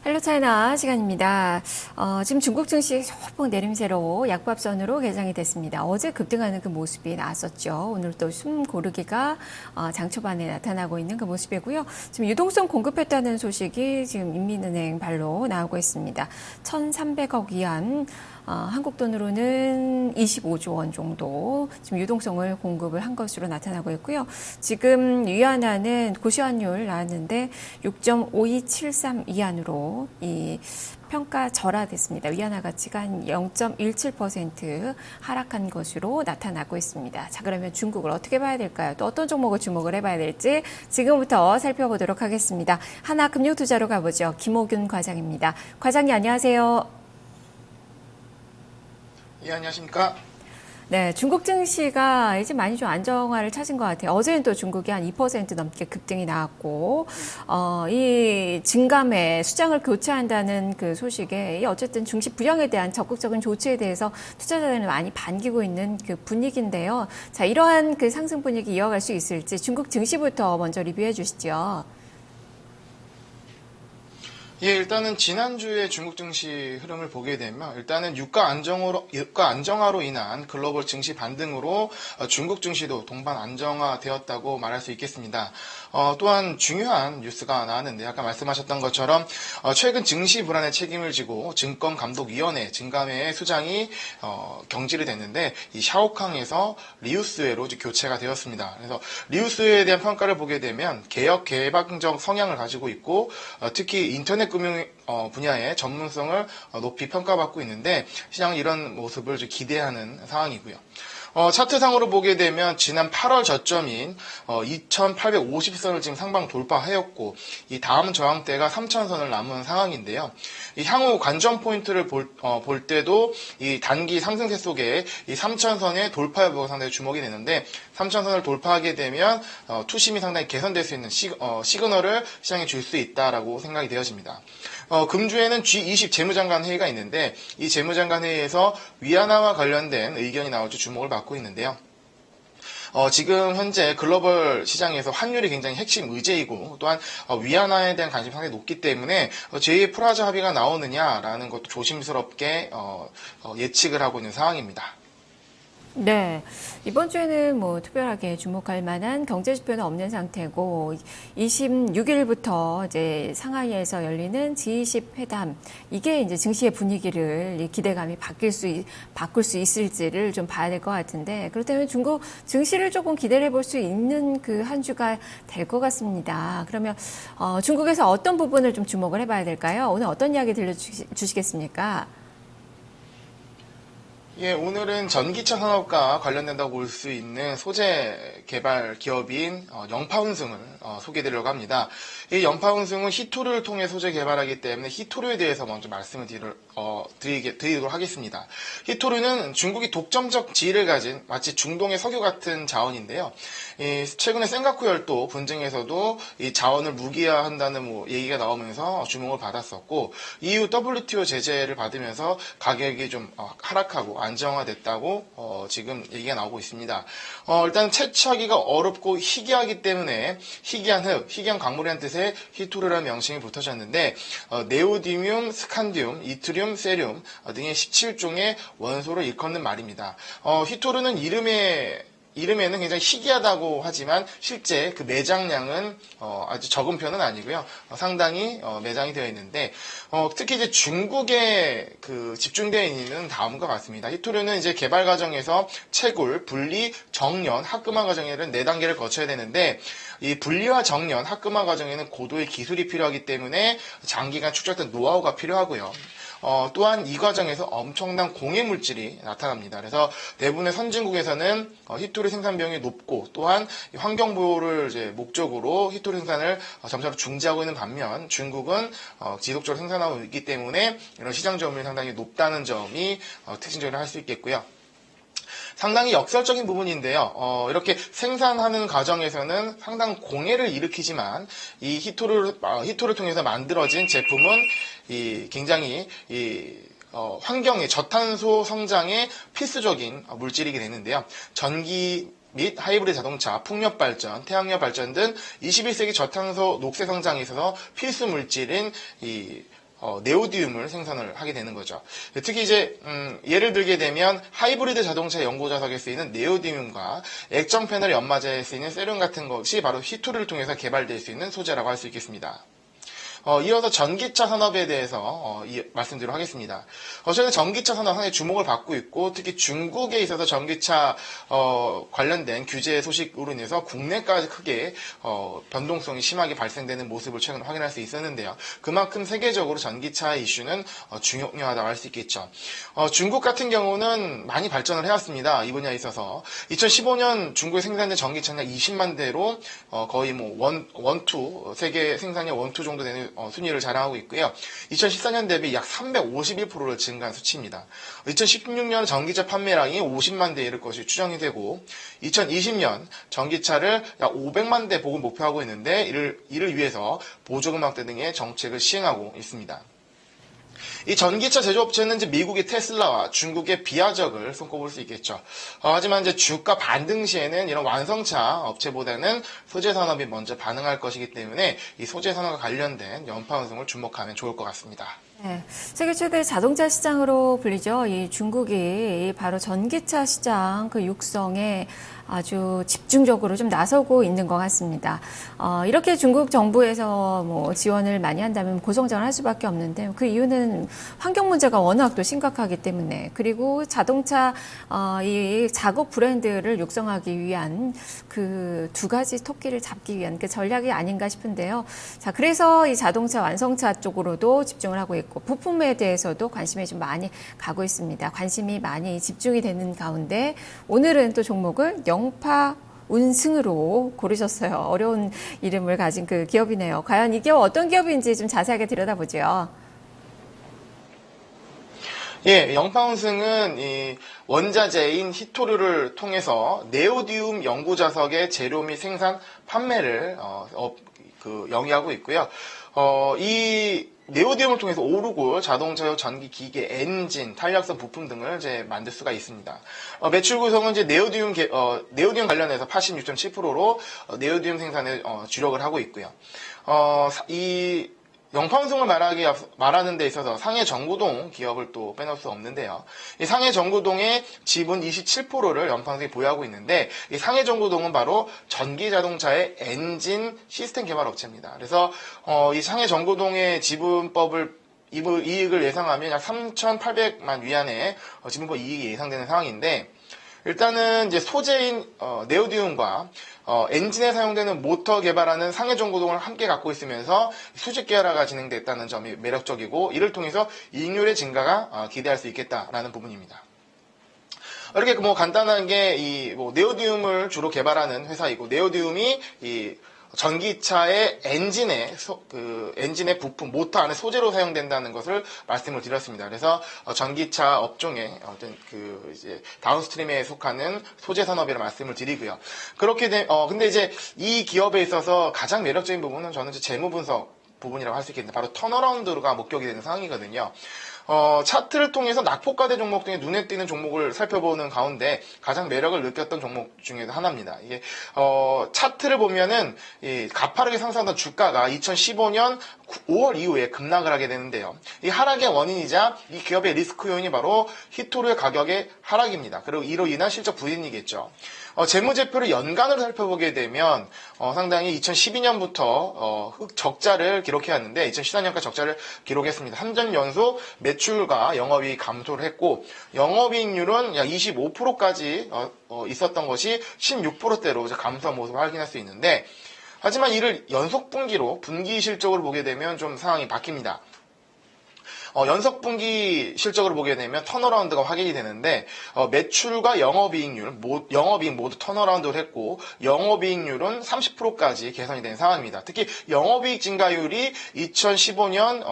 헬로 차이나 시간입니다. 지금 중국 증시 소폭 내림세로 약밥선으로 개장이 됐습니다. 어제 급등하는 그 모습이 나왔었죠. 오늘 또 숨 고르기가 장 초반에 나타나고 있는 그 모습이고요. 지금 유동성 공급했다는 소식이 지금 인민은행 발로 나오고 있습니다. 1,300억 위안, 한국 돈으로는 25조 원 정도 지금 유동성을 공급을 한 것으로 나타나고 있고요. 지금 위안화는 고시환율 나왔는데 6.5273 위안으로 이 평가 절하됐습니다. 위안화 가치가 한 0.17% 하락한 것으로 나타나고 있습니다. 자, 그러면 중국을 어떻게 봐야 될까요? 또 어떤 종목을 주목을 해봐야 될지 지금부터 살펴보도록 하겠습니다. 하나금융투자로 가보죠. 김호균 과장입니다. 과장님 안녕하세요. 예, 안녕하십니까? 네, 중국 증시가 이제 많이 좀 안정화를 찾은 것 같아요. 어제는 또 중국이 한 2% 넘게 급등이 나왔고, 이 증감에 수장을 교체한다는 그 소식에 어쨌든 증시 불황에 대한 적극적인 조치에 대해서 투자자들은 많이 반기고 있는 그 분위기인데요. 자, 이러한 그 상승 분위기 이어갈 수 있을지 중국 증시부터 먼저 리뷰해 주시죠. 예, 일단은 지난주에 중국 증시 흐름을 보게 되면 일단은 유가 안정화로 인한 글로벌 증시 반등으로 중국 증시도 동반 안정화되었다고 말할 수 있겠습니다. 또한 중요한 뉴스가 나왔는데 아까 말씀하셨던 것처럼 최근 증시 불안에 책임을 지고 증권감독위원회 증감회의 수장이 경질이 됐는데 이 샤오캉에서 리우스회로 교체가 되었습니다. 그래서 리우스회에 대한 평가를 보게 되면 개혁 개방적 성향을 가지고 있고 특히 인터넷 금융 분야의 전문성을 높이 평가받고 있는데 시장은 이런 모습을 기대하는 상황이고요. 차트상으로 보게 되면 지난 8월 저점인 2,850선을 지금 상방 돌파하였고 이 다음 저항대가 3,000선을 남은 상황인데요. 이 향후 관전 포인트를 볼 때도 이 단기 상승세 속에 이 3,000선의 돌파 여부가 상당히 주목이 되는데 3,000선을 돌파하게 되면 투심이 상당히 개선될 수 있는 시그널을 시장에 줄 수 있다라고 생각이 되어집니다. 금주에는 G20 재무장관 회의가 있는데 이 재무장관 회의에서 위안화와 관련된 의견이 나올지 주목을 받고 있는데요. 지금 현재 글로벌 시장에서 환율이 굉장히 핵심 의제이고 또한 위안화에 대한 관심이 상당히 높기 때문에 제2의 프라자 합의가 나오느냐라는 것도 조심스럽게 예측을 하고 있는 상황입니다. 네. 이번 주에는 뭐 특별하게 주목할 만한 경제 지표는 없는 상태고 26일부터 이제 상하이에서 열리는 G20 회담 이게 이제 증시의 분위기를 기대감이 바꿀 수 있을지를 좀 봐야 될 것 같은데 그렇다면 중국 증시를 조금 기대를 해볼 수 있는 그 한 주가 될 것 같습니다. 그러면 중국에서 어떤 부분을 좀 주목을 해봐야 될까요? 오늘 어떤 이야기 들려주시겠습니까? 예, 오늘은 전기차 산업과 관련된다고 볼 수 있는 소재 개발 기업인 영파운승을 소개해드리려고 합니다. 이 영파운승은 히토류를 통해 소재 개발하기 때문에 히토류에 대해서 먼저 말씀을 드리도록 하겠습니다. 히토류는 중국이 독점적 지위를 가진 마치 중동의 석유 같은 자원인데요. 최근에 센가쿠 열도 분쟁에서도 이 자원을 무기화한다는 얘기가 나오면서 주목을 받았었고 EU WTO 제재를 받으면서 가격이 좀 하락하고 안정화됐다고 지금 얘기가 나오고 있습니다. 일단 채취하기가 어렵고 희귀하기 때문에 희귀한 광물이라는 뜻의 히토류라는 명칭이 붙어졌는데 네오디뮴, 스칸디움, 이트륨, 세륨 등의 17종의 원소를 일컫는 말입니다. 히토류는 이름에는 굉장히 희귀하다고 하지만 실제 그 매장량은 아주 적은 편은 아니고요. 상당히 매장이 되어 있는데 특히 이제 중국에 그 집중되어 있는 다음과 같습니다. 히토류는 이제 개발 과정에서 채굴, 분리, 정련, 합금화 과정에는 4단계를 거쳐야 되는데 이 분리와 정련, 합금화 과정에는 고도의 기술이 필요하기 때문에 장기간 축적된 노하우가 필요하고요. 또한 이 과정에서 엄청난 공해 물질이 나타납니다. 그래서 대부분의 선진국에서는 히토류 생산 비용이 높고 또한 환경 보호를 이제 목적으로 히토류 생산을 점차 중지하고 있는 반면 중국은 지속적으로 생산하고 있기 때문에 이런 시장 점유율이 상당히 높다는 점이 특징적으로 할 수 있겠고요. 상당히 역설적인 부분인데요. 이렇게 생산하는 과정에서는 상당한 공해를 일으키지만 이 히토를 통해서 만들어진 제품은 굉장히 환경의 저탄소 성장에 필수적인 물질이게 되는데요. 전기 및 하이브리드 자동차, 풍력 발전, 태양력 발전 등 21세기 저탄소 녹색 성장에 있어서 필수 물질인 네오디움을 생산을 하게 되는 거죠. 특히 이제 예를 들게 되면 하이브리드 자동차 연고자석에 쓰이는 네오디움과 액정 패널 연마제에 쓰이는 세륨 같은 것이 바로 히토를 통해서 개발될 수 있는 소재라고 할 수 있겠습니다. 이어서 전기차 산업에 대해서 말씀드리도록 하겠습니다. 저희는 전기차 산업 상당히 주목을 받고 있고 특히 중국에 있어서 전기차 관련된 규제 소식으로 인해서 국내까지 크게 변동성이 심하게 발생되는 모습을 최근 확인할 수 있었는데요. 그만큼 세계적으로 전기차 이슈는 중요하다고 할 수 있겠죠. 중국 같은 경우는 많이 발전을 해왔습니다. 이 분야에 있어서 2015년 중국에 생산된 전기차는 20만 대로 거의 뭐 원투 세계 생산량 원투 정도 되는 순위를 자랑하고 있고요. 2014년 대비 약 351%를 증가한 수치입니다. 2016년 전기차 판매량이 50만 대에 이를 것이 추정이 되고 2020년 전기차를 약 500만 대 보급 목표하고 있는데 이를 위해서 보조금 확대 등의 정책을 시행하고 있습니다. 이 전기차 제조업체는 이제 미국의 테슬라와 중국의 비아적을 손꼽을 수 있겠죠. 하지만 이제 주가 반등 시에는 이런 완성차 업체보다는 소재 산업이 먼저 반응할 것이기 때문에 이 소재 산업과 관련된 연파 운송을 주목하면 좋을 것 같습니다. 네, 세계 최대 자동차 시장으로 불리죠. 이 중국이 바로 전기차 시장 그 육성에 아주 집중적으로 좀 나서고 있는 것 같습니다. 이렇게 중국 정부에서 뭐 지원을 많이 한다면 고성장을 할 수밖에 없는데 그 이유는 환경 문제가 워낙 또 심각하기 때문에 그리고 자동차 이 자국 브랜드를 육성하기 위한 그 두 가지 토끼를 잡기 위한 그 전략이 아닌가 싶은데요. 자, 그래서 이 자동차 완성차 쪽으로도 집중을 하고 있고 부품에 대해서도 관심이 좀 많이 가고 있습니다. 관심이 많이 집중이 되는 가운데 오늘은 또 종목을 영파 운승으로 고르셨어요. 어려운 이름을 가진 그 기업이네요. 과연 이 기업 어떤 기업인지 좀 자세하게 들여다보죠. 예, 영파운승은 이 원자재인 히토류를 통해서 네오디움 연구자석의 재료 및 생산, 판매를 영위하고 있고요. 이 네오디움을 통해서 오르골, 자동차용 전기 기계, 엔진, 탄력성 부품 등을 이제 만들 수가 있습니다. 매출 구성은 이제 네오디움 관련해서 86.7%로 네오디움 생산에 주력을 하고 있고요. 이 영파운승을 말하는 데 있어서 상해 정구동 기업을 또 빼놓을 수 없는데요. 이 상해 정구동의 지분 27%를 영파운승이 보유하고 있는데 이 상해 정구동은 바로 전기 자동차의 엔진 시스템 개발 업체입니다. 그래서 이 상해 정구동의 지분법을 이익을 예상하면 약 3,800만 위안의 지분법 이익이 예상되는 상황인데 일단은 이제 소재인 네오디움과 엔진에 사용되는 모터 개발하는 상해 정구동을 함께 갖고 있으면서 수직 계열화가 진행됐다는 점이 매력적이고 이를 통해서 이익률의 증가가 기대할 수 있겠다라는 부분입니다. 이렇게 뭐 간단한 게 이 네오디움을 주로 개발하는 회사이고 네오디움이 이 전기차의 엔진의 부품, 모터 안에 소재로 사용된다는 것을 말씀을 드렸습니다. 그래서 전기차 업종의 어떤 이제 다운스트림에 속하는 소재 산업이라는 말씀을 드리고요. 근데 이제 이 기업에 있어서 가장 매력적인 부분은 저는 이제 재무 분석 부분이라고 할 수 있겠는데 바로 턴어라운드가 목격이 되는 상황이거든요. 차트를 통해서 낙폭과대 종목 중에 눈에 띄는 종목을 살펴보는 가운데 가장 매력을 느꼈던 종목 중에 하나입니다. 이게 차트를 보면은 가파르게 상승하던 주가가 2015년 5월 이후에 급락을 하게 되는데요. 이 하락의 원인이자 이 기업의 리스크 요인이 바로 히토류의 가격의 하락입니다. 그리고 이로 인한 실적 부진이겠죠. 재무제표를 연간으로 살펴보게 되면 상당히 2012년부터 적자를 기록해왔는데 2014년까지 적자를 기록했습니다. 3년 연속 매출과 영업이익이 감소를 했고 영업이익률은 약 25%까지 있었던 것이 16%대로 감소한 모습을 확인할 수 있는데 하지만 이를 연속 분기로 분기 실적으로 보게 되면 좀 상황이 바뀝니다. 연속 분기 실적으로 보게 되면 턴어라운드가 확인이 되는데 매출과 영업이익 모두 턴어라운드를 했고 영업이익률은 30%까지 개선이 된 상황입니다. 특히 영업이익 증가율이 2015년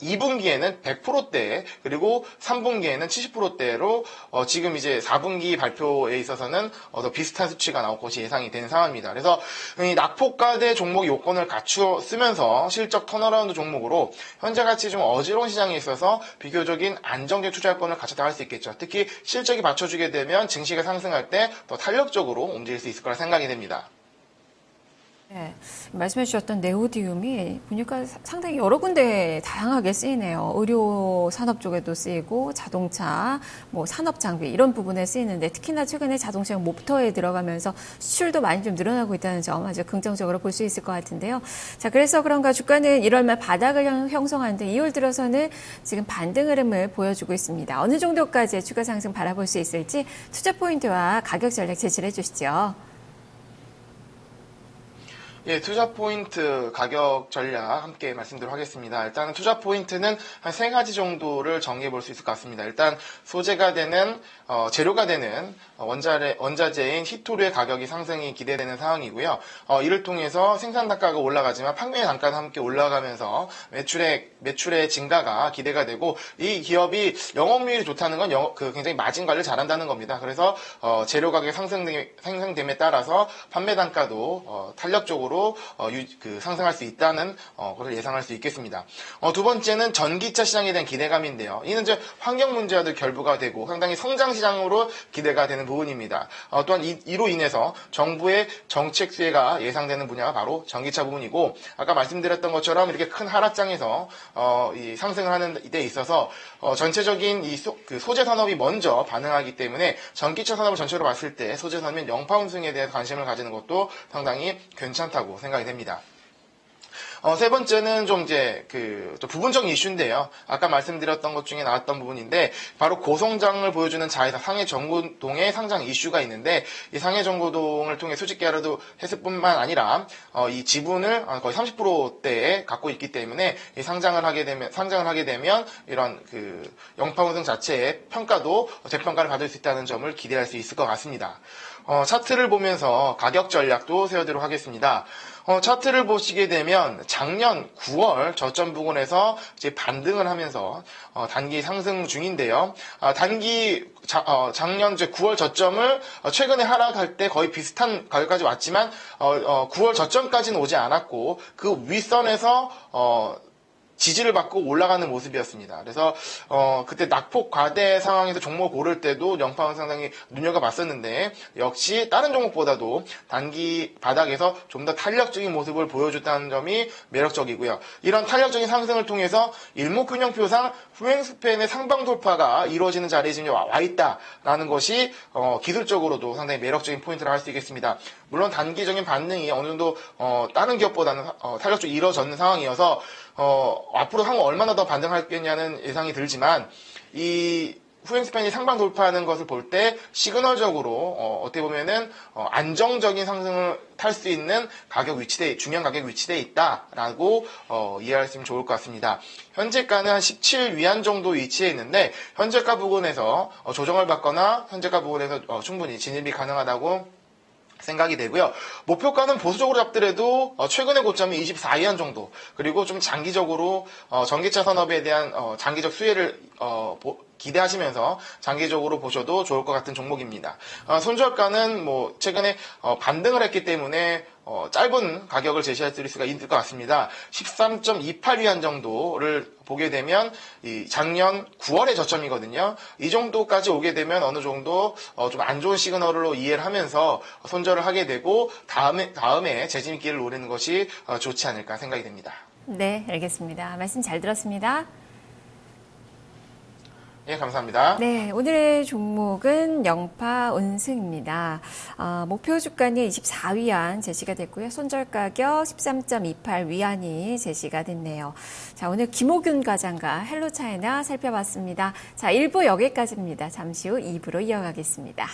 2분기에는 100%대 그리고 3분기에는 70%대로 지금 이제 4분기 발표에 있어서는 더 비슷한 수치가 나올 것이 예상이 되는 상황입니다. 그래서 이 낙폭과대 종목 요건을 갖추었으면서 실적 턴어라운드 종목으로 현재 같이 좀 어지러운 시장에 있어서 비교적인 안정적 투자권을 갖췄다고 할 수 있겠죠. 특히 실적이 받쳐주게 되면 증시가 상승할 때 더 탄력적으로 움직일 수 있을 거라 생각이 됩니다. 네, 말씀해 주셨던 네오디움이 보니까 상당히 여러 군데 다양하게 쓰이네요. 의료 산업 쪽에도 쓰이고 자동차, 뭐 산업 장비 이런 부분에 쓰이는데 특히나 최근에 자동차 모터에 들어가면서 수출도 많이 좀 늘어나고 있다는 점 아주 긍정적으로 볼 수 있을 것 같은데요. 자, 그래서 그런가 주가는 1월 말 바닥을 형성하는데 2월 들어서는 지금 반등 흐름을 보여주고 있습니다. 어느 정도까지 추가 상승 바라볼 수 있을지 투자 포인트와 가격 전략 제시를 해주시죠. 예, 투자 포인트 가격 전략 함께 말씀드리도록 하겠습니다. 일단은 투자 포인트는 한 세 가지 정도를 정리해 볼 수 있을 것 같습니다. 일단 소재가 되는 재료가 되는 원자재인 히토류의 가격이 상승이 기대되는 상황이고요. 이를 통해서 생산 단가가 올라가지만 판매 단가도 함께 올라가면서 매출의 증가가 기대가 되고 이 기업이 영업이익이 좋다는 건 굉장히 마진 관리를 잘한다는 겁니다. 그래서 재료 가격이 상승됨에 따라서 판매 단가도 탄력적으로 상승할 수 있다는 것을 예상할 수 있겠습니다. 두 번째는 전기차 시장에 대한 기대감인데요. 이는 이제 환경 문제와도 결부가 되고 상당히 성장 시장으로 기대가 되는 부분입니다. 또한 이로 인해서 정부의 정책 수혜가 예상되는 분야가 바로 전기차 부분이고 아까 말씀드렸던 것처럼 이렇게 큰 하락장에서 이 상승을 하는 데 있어서 전체적인 소재 산업이 먼저 반응하기 때문에 전기차 산업을 전체로 봤을 때 소재 산업인 영파운승에 대해 관심을 가지는 것도 상당히 괜찮다고 생각이 됩니다. 세 번째는 좀 좀 부분적인 이슈인데요. 아까 말씀드렸던 것 중에 나왔던 부분인데, 바로 고성장을 보여주는 자회사 상해정보동의 상장 이슈가 있는데, 이 상해정보동을 통해 수직 계약도 했을 뿐만 아니라, 이 지분을 거의 30%대에 갖고 있기 때문에, 이 상장을 하게 되면, 이런 영파운승 자체의 재평가를 받을 수 있다는 점을 기대할 수 있을 것 같습니다. 차트를 보면서 가격 전략도 세워드리도록 하겠습니다. 차트를 보시게 되면 작년 9월 저점 부근에서 이제 반등을 하면서 단기 상승 중인데요. 작년 이제 9월 저점을 최근에 하락할 때 거의 비슷한 가격까지 왔지만 9월 저점까지는 오지 않았고 그 윗선에서 지지를 받고 올라가는 모습이었습니다. 그래서 그때 낙폭 과대 상황에서 종목 고를 때도 영파운 상당히 눈여겨봤었는데 역시 다른 종목보다도 단기 바닥에서 좀 더 탄력적인 모습을 보여줬다는 점이 매력적이고요. 이런 탄력적인 상승을 통해서 일목균형표상 후행스팬의 상방 돌파가 이루어지는 자리에 지금 와 있다라는 것이 기술적으로도 상당히 매력적인 포인트를 할 수 있겠습니다. 물론 단기적인 반등이 어느 정도 다른 기업보다는 탄력적으로 이루어졌는 상황이어서 앞으로 향후 얼마나 더 반등하겠냐는 예상이 들지만 이 후행스팬이 상방 돌파하는 것을 볼 때 시그널적으로 어떻게 보면은 안정적인 상승을 탈 수 있는 중요한 가격 위치대에 있다라고 이해하시면 좋을 것 같습니다. 현재가는 한 17위안 정도 위치해 있는데 현재가 부근에서 조정을 받거나 현재가 부근에서 충분히 진입이 가능하다고 생각이 되고요. 목표가는 보수적으로 잡더라도 최근의 고점이 24위안 정도, 그리고 좀 장기적으로 전기차 산업에 대한 장기적 수혜를 기대하시면서 장기적으로 보셔도 좋을 것 같은 종목입니다. 손절가는 최근에 반등을 했기 때문에 짧은 가격을 제시할 수가 있을 것 같습니다. 13.28위안 정도를 보게 되면 이 작년 9월의 저점이거든요. 이 정도까지 오게 되면 어느 정도 좀 안 좋은 시그널로 이해를 하면서 손절을 하게 되고 다음에 재진입기를 노리는 것이 좋지 않을까 생각이 됩니다. 네, 알겠습니다. 말씀 잘 들었습니다. 예, 감사합니다. 네, 오늘의 종목은 영파운승입니다. 목표 주가는 24위안 제시가 됐고요. 손절 가격 13.28위안이 제시가 됐네요. 자, 오늘 김호균 과장과 헬로차이나 살펴봤습니다. 자, 1부 여기까지입니다. 잠시 후 2부로 이어가겠습니다.